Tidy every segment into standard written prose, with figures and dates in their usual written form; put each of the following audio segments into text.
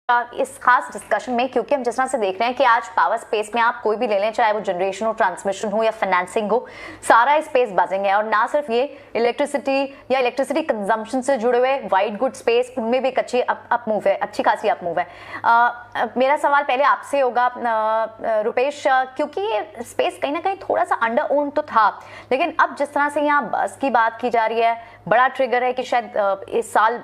इस खास डिस्कशन में, क्योंकि हम जिस तरह से देख रहे हैं कि आज पावर स्पेस में आप कोई भी ले लें, चाहे वो जनरेशन हो, ट्रांसमिशन हो या फाइनेंसिंग हो, सारा स्पेस बजिंग है। और ना सिर्फ ये, इलेक्ट्रिसिटी या इलेक्ट्रिसिटी कंजम्पशन से जुड़े हुए वाइट गुड स्पेस, उनमें भी एक अच्छी अप मूव है, अच्छी खासी अप मूव है। मेरा सवाल पहले आपसे होगा रुपेश, क्योंकि ये स्पेस कहीं ना कहीं थोड़ा सा अंडर ओन तो था, लेकिन अब जिस तरह से यहाँ बस की बात की जा रही है, बड़ा ट्रिगर है कि शायद इस साल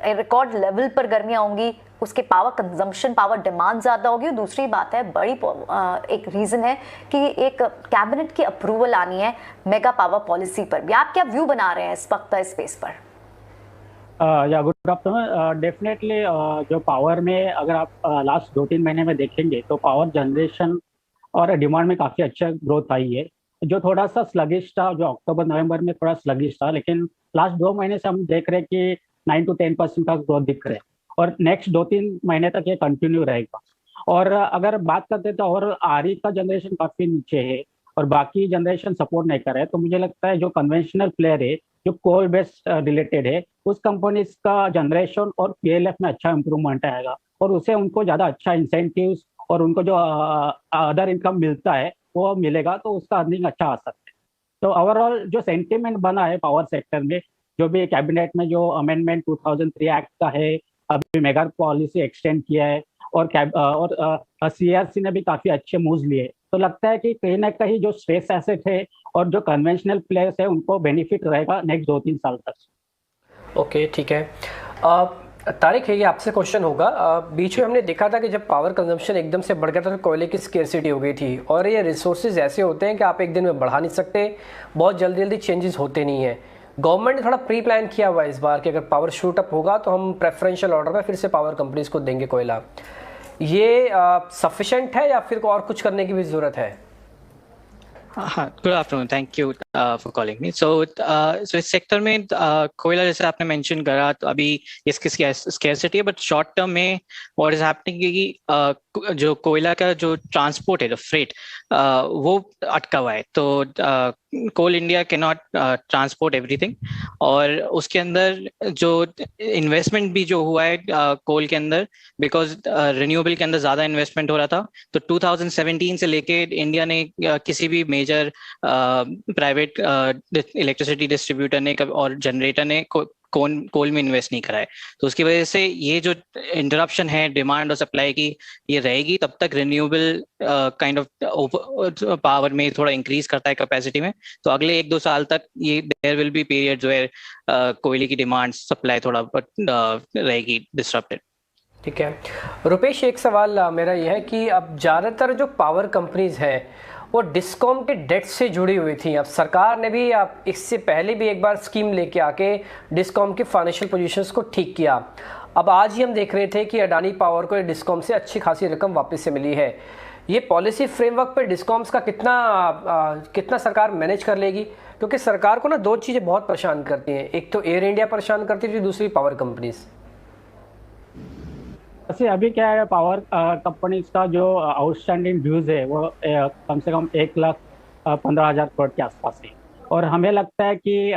रिकॉर्ड लेवल पर गर्मियां होंगी, उसके पावर कंजम्पशन, पावर डिमांड ज्यादा होगी। दूसरी बात है, बड़ी एक रीजन है कि एक कैबिनेट की अप्रूवल आनी है मेगा पावर पॉलिसी पर भी। आप क्या व्यू बना रहे हैं इस वक्त इस स्पेस पर? या गुड आफ्टरनून। डेफिनेटली जो पावर में अगर आप लास्ट 2-3 महीने में देखेंगे तो पावर जनरेशन और डिमांड में काफ़ी अच्छा ग्रोथ आई है। जो थोड़ा सा स्लगिश था, जो अक्टूबर नवंबर में थोड़ा स्लगिश था, लेकिन लास्ट 2 महीने से हम देख रहे हैं कि 9 to 10% का ग्रोथ दिख रहा है और नेक्स्ट 2-3 महीने तक ये कंटिन्यू रहेगा। और अगर बात करते तो और आरई का जनरेशन काफ़ी नीचे है और बाकी जनरेशन सपोर्ट नहीं कर रहे हैं, तो मुझे लगता है जो कन्वेंशनल प्लेयर है, जो कोल बेस्ड रिलेटेड है, उस कंपनीज का जनरेशन और पीएलएफ में अच्छा इंप्रूवमेंट आएगा और उससे उनको ज़्यादा अच्छा इंसेंटिव्स और उनको जो अदर इनकम मिलता है वो मिलेगा, तो उसका अर्निंग अच्छा आ सकता है। तो ओवरऑल जो सेंटिमेंट बना है पावर सेक्टर में, जो भी कैबिनेट में जो अमेंडमेंट 2003 एक्ट का है, अभी मेगा पॉलिसी एक्सटेंड किया है और सीआरसी ने भी काफी अच्छे मूव्स लिए, तो लगता है कि कहीं ना कहीं जो स्पेस एसेट है और जो कन्वेंशनल प्लेयर्स है उनको बेनिफिट रहेगा नेक्स्ट 2-3 साल तक। ओके, ठीक है। तारिक है, ये आपसे क्वेश्चन होगा। बीच में हमने देखा था कि जब पावर कंजम्पशन एकदम से बढ़ गया था तो कोयले की स्केर्सिटी हो गई थी, और ये रिसोर्सेज ऐसे होते हैं कि आप एक दिन में बढ़ा नहीं सकते, बहुत जल्दी जल्दी चेंजेस होते नहीं हैं। गवर्नमेंट ने थोड़ा प्री प्लान किया हुआ है इस बार कि अगर पावर शूट अप होगा तो हम प्रेफरेंशियल ऑर्डर में फिर से पावर कंपनीज को देंगे कोयला। ये सफिशेंट है या फिर और कुछ करने की भी ज़रूरत है? Good afternoon, thank you for calling me. So इस सेक्टर में कोयला जैसे आपने मेंशन करा, तो अभी इसकी स्कैरसिटी है, बट शॉर्ट टर्म में व्हाट इज हैपनिंग कि जो कोयला का जो ट्रांसपोर्ट है, जो फ्रेट, वो अटका हुआ है। तो Coal India can not transport everything, और उसके अंदर जो इन्वेस्टमेंट भी जो हुआ है कोल के अंदर, बिकॉज रिन्यूएबल के अंदर ज्यादा इन्वेस्टमेंट हो रहा था, तो 2017 से लेके इंडिया ने किसी भी मेजर प्राइवेट इलेक्ट्रिसिटी डिस्ट्रीब्यूटर ने और जनरेटर ने कोल में इन्वेस्ट नहीं करा है। तो उसकी वजह से ये जो इंटरप्शन है डिमांड और सप्लाई की, ये रहेगी तब तक रिन्यूएबल काइंड ऑफ पावर में थोड़ा इंक्रीज करता है कैपेसिटी में। तो अगले 1-2 साल तक ये देयर विल बी पीरियड जो है कोयले की डिमांड सप्लाई थोड़ा रहेगी डिस्टर्बेड। ठीक है रुपेश, एक सवाल मेरा यह है कि अब ज़्यादातर जो पावर कंपनीज हैं वो डिस्कॉम के डेट से जुड़ी हुई थी। अब सरकार ने भी अब इससे पहले भी एक बार स्कीम लेके आके डिस्कॉम की फाइनेंशियल पोजीशंस को ठीक किया। अब आज ही हम देख रहे थे कि अडानी पावर को डिस्कॉम से अच्छी खासी रकम वापस से मिली है। ये पॉलिसी फ्रेमवर्क पर डिस्कॉम्स का कितना सरकार मैनेज कर लेगी? क्योंकि सरकार को ना दो चीज़ें बहुत परेशान करती हैं, एक तो एयर इंडिया परेशान करती है, दूसरी पावर कंपनीज। वैसे अभी क्या है, पावर कंपनीज का जो आउटस्टैंडिंग ड्यूज है वो कम से कम 1,15,000 करोड़ के आसपास है, और हमें लगता है कि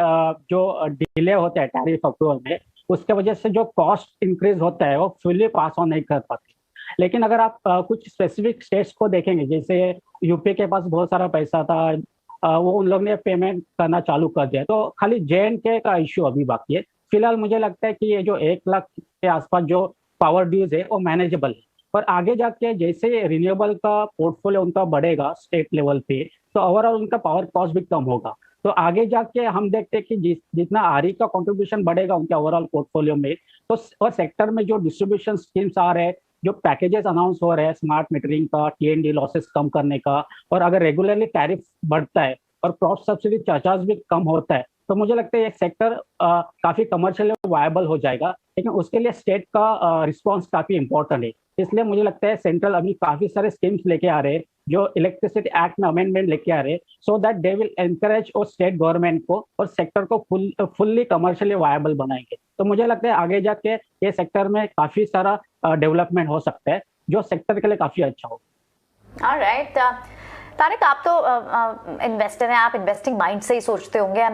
जो डिले होता है टैरिफ अप्रूवल में, उसके वजह से जो कॉस्ट इंक्रीज होता है वो फुल्ली पास ऑन नहीं कर पाते। लेकिन अगर आप कुछ स्पेसिफिक स्टेट्स को देखेंगे, जैसे यूपी के पास बहुत सारा पैसा था, वो उन लोग ने पेमेंट करना चालू कर दिया, तो खाली JNK का इश्यू अभी बाकी है। फिलहाल मुझे लगता है कि ये जो 1 लाख के आसपास जो पावर ड्यूज है वो मैनेजेबल है, पर आगे जाके जैसे रिन्यूएबल का पोर्टफोलियो उनका बढ़ेगा स्टेट लेवल पे, तो ओवरऑल उनका पावर कॉस्ट भी कम होगा। तो आगे जाके हम देखते हैं कि जितना आरई का कंट्रीब्यूशन बढ़ेगा उनके ओवरऑल पोर्टफोलियो में, तो और सेक्टर में जो डिस्ट्रीब्यूशन स्कीम्स आ रहे हैं, जो पैकेजेस अनाउंस हो रहे हैं स्मार्ट मीटरिंग का, TND लॉसेस कम करने का, और अगर रेगुलरली टैरिफ बढ़ता है और क्रॉस सब्सिडी चार्जेस भी कम होता है, तो मुझे लगता है ये सेक्टर काफी कमर्शियल वायबल हो जाएगा। लेकिन उसके लिए स्टेट का रिस्पॉन्स काफी इंपॉर्टेंट है, इसलिए मुझे लगता है सेंट्रल अभी काफी सारे स्कीम्स लेके आ रहे हैं, जो इलेक्ट्रिसिटी एक्ट में अमेंडमेंट लेके आ रहे हैं, so that they will encourage और स्टेट गवर्नमेंट को और सेक्टर को फुल्ली कमर्शियली वायबल बनाएंगे। तो मुझे लगता है आगे जाके ये सेक्टर में काफी सारा डेवलपमेंट हो सकता है, जो सेक्टर के लिए काफी अच्छा हो। ऑलराइट, तारिक, आप तो इन्वेस्टर हैं, आप इन्वेस्टिंग माइंड से ही सोचते होंगे।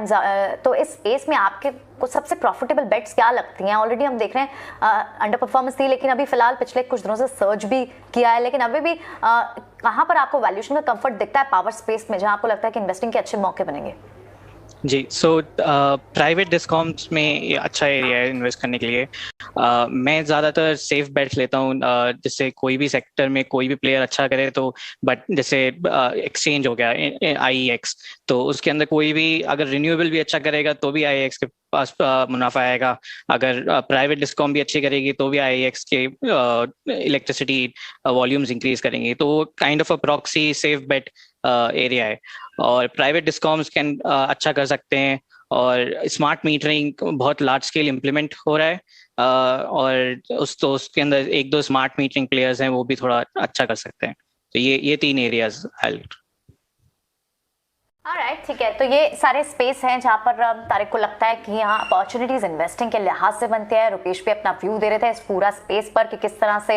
तो इस स्पेस में आपके को सबसे प्रॉफिटेबल बेट्स क्या लगती हैं? ऑलरेडी हम देख रहे हैं अंडर परफॉर्मेंस थी, लेकिन अभी फिलहाल पिछले कुछ दिनों से सर्ज भी किया है, लेकिन अभी भी कहाँ पर आपको वैल्यूएशन का कंफर्ट दिखता है पावर स्पेस में, जहां आपको लगता है कि इन्वेस्टिंग के अच्छे मौके बनेंगे? जी, सो प्राइवेट डिस्कॉम्स में ये अच्छा एरिया है इन्वेस्ट करने के लिए। मैं ज़्यादातर सेफ बेट्स लेता हूँ, जिससे कोई भी सेक्टर में कोई भी प्लेयर अच्छा करे तो, बट जैसे एक्सचेंज हो गया IEX, तो उसके अंदर कोई भी अगर रिन्यूएबल भी अच्छा करेगा तो भी IEX के पास मुनाफा आएगा। अगर प्राइवेट डिस्कॉम भी अच्छी करेगी तो भी IEX के इलेक्ट्रिसिटी वॉल्यूम्स इंक्रीज करेंगे, तो kind of a proxy safe bet area है। और प्राइवेट डिस्कॉम्स कैन अच्छा कर सकते हैं, और स्मार्ट मीटरिंग बहुत लार्ज स्केल इम्प्लीमेंट हो रहा है, और उसके अंदर एक दो स्मार्ट मीटरिंग प्लेयर्स हैं, वो भी थोड़ा अच्छा कर सकते हैं। तो ये 3 एरियाज है। ऑलराइट, ठीक है। तो ये सारे स्पेस हैं जहां पर तारिक को लगता है कि यहाँ अपॉर्चुनिटीज इन्वेस्टिंग के लिहाज से बनते हैं। रुपेश भी अपना व्यू दे रहे थे इस पूरा स्पेस पर कि किस तरह से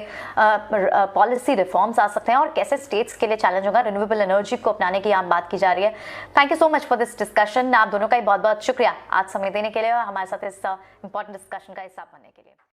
पॉलिसी रिफॉर्म्स आ सकते हैं और कैसे स्टेट्स के लिए चैलेंज होगा रिन्यूएबल एनर्जी को अपनाने की यहाँ बात की जा रही है। Thank you so much for this discussion. आप दोनों का ही बहुत बहुत शुक्रिया आज समय देने के लिए और हमारे साथ इस इंपॉर्टेंट डिस्कशन का हिस्सा बनने के लिए।